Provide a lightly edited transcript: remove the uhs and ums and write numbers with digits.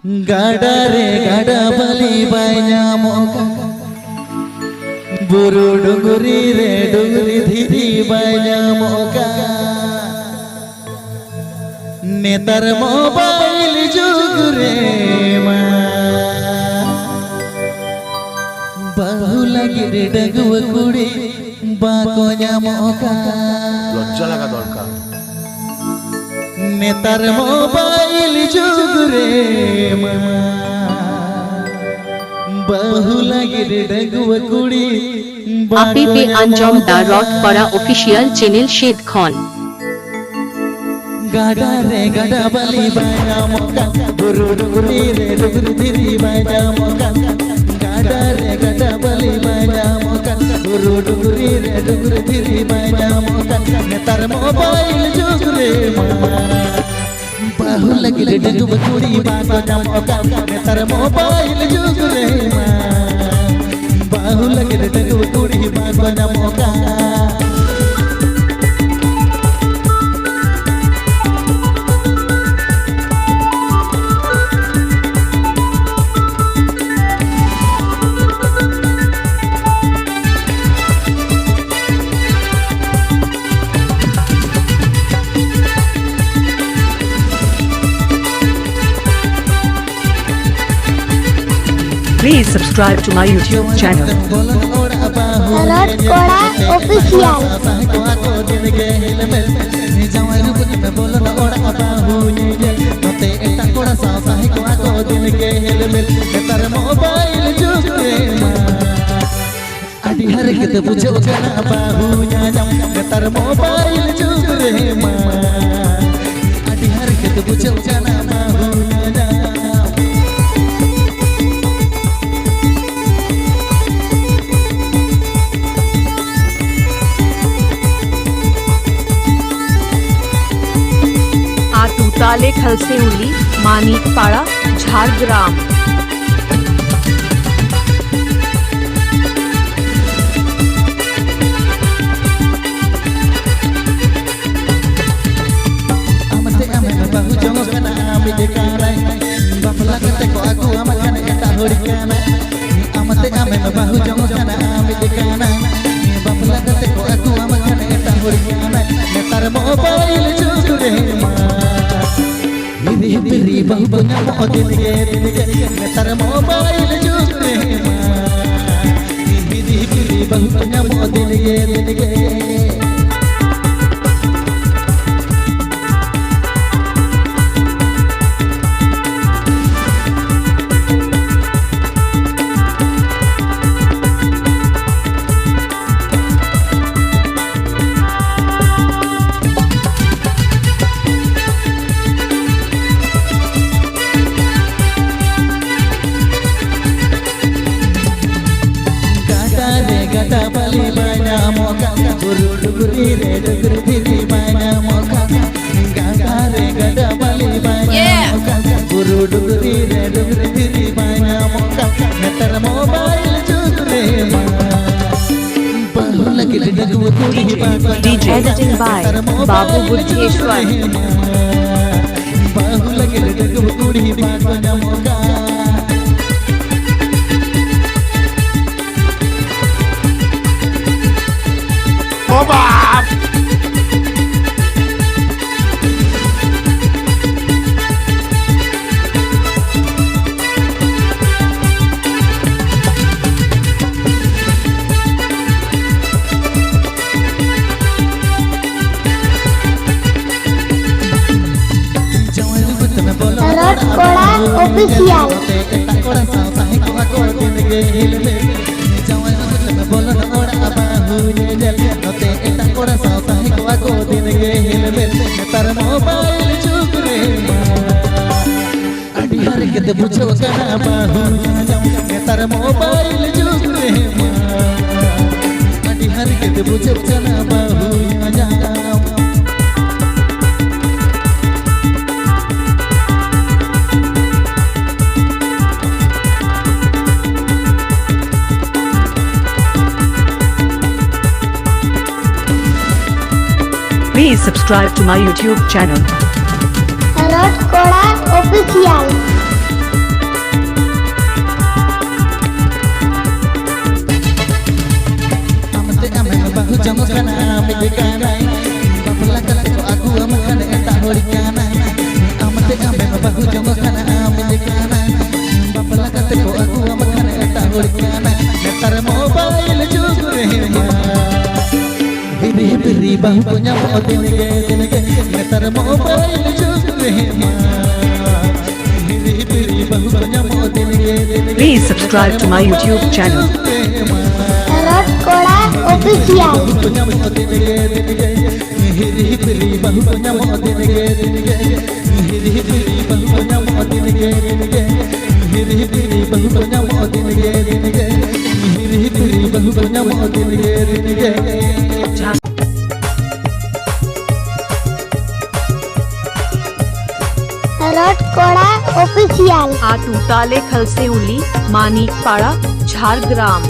Gada re gada bali nyamuk, buru duguri re duguri dhiri nyamuk. Netar mobile jug re ma, bahu lagi re dagu kudi bako nyamuk. লজ্জা লাগা দরকার। নেতার mobile যুগ রে বহু লাগে রে ডগুয়া কুড়ি আপনি पे अंजम दा रॉक पड़ा ऑफिशियल चैनल शेद खान गाडा रे गाडा बली बाया मोका गुरु डुगरी रे डुगरी धीरी बाया मोका गाडा रे गाडा बली बाया मोका गुरु डुगरी रे डुगरी धीरी बाया मोका नेतार मोबाइल जुग रे बाहु लगी रे डगुआ कुड़ी बाको मोका नेतार मोबाइल जुग रे बाहु लगी रे डगुआ कुड़ी बाको मोका Please subscribe to my YouTube channel. Alert Koda Official. Adi hari kita puja kana bahunya jam netar mobile jug re ma adi hari kita puja kana bahunya jam आटूताले खलसेउली मानिकपाड़ा Jhargram amate ame bahu jongo kana ami dekarai bapla kate ko aku amakan eta horikana amate ame bahu jongo kana ami dekana bapla kate ko aku amakan eta horikana netar mobile jug re ma ini beri bahu punya model ge netar mobile jug re ma ini beri bahu punya model ge gada bali banya moka guru duguri re duguri dhiri banya moka gada re gada bali banya moka guru duguri re duguri dhiri banya moka netar mobile jug re ma bahu lagi re dagua kudi bako DJ editing by Babu Buddheshwar bahu lagi re dagua kudi bako moka Bob! Alert Koda Official. netar mobile jug re ma adi hari kita puja kana bahunya jam netar mobile jug re ma adi hari kita puja kana bahunya jam Please subscribe to my YouTube channel. Alert Koda Official. मिलकाना बापला कते को अगु मखन एटा होड़काना नेतार mobile जुग रे हिरी हिरी बहु को ᱧᱟᱢ दिन गे नेतार mobile जुग रे हिरी हिरी बहु को ᱧᱟᱢ दिन गे Please subscribe to my YouTube channel. Rod Koda official हिरी हिरी बहु को ᱧᱟᱢ दिन गे हिरी हिरी बहु को ᱧᱟᱢ दिन गे हिरी हिरी बहु को ᱧᱟᱢ दिन गे हिरी हिरी बहु को ᱧᱟᱢ दिन गे रॉड कोड़ा ऑफिशियल आटूटाले खलसेउली मानिकपाड़ा झारग्राम।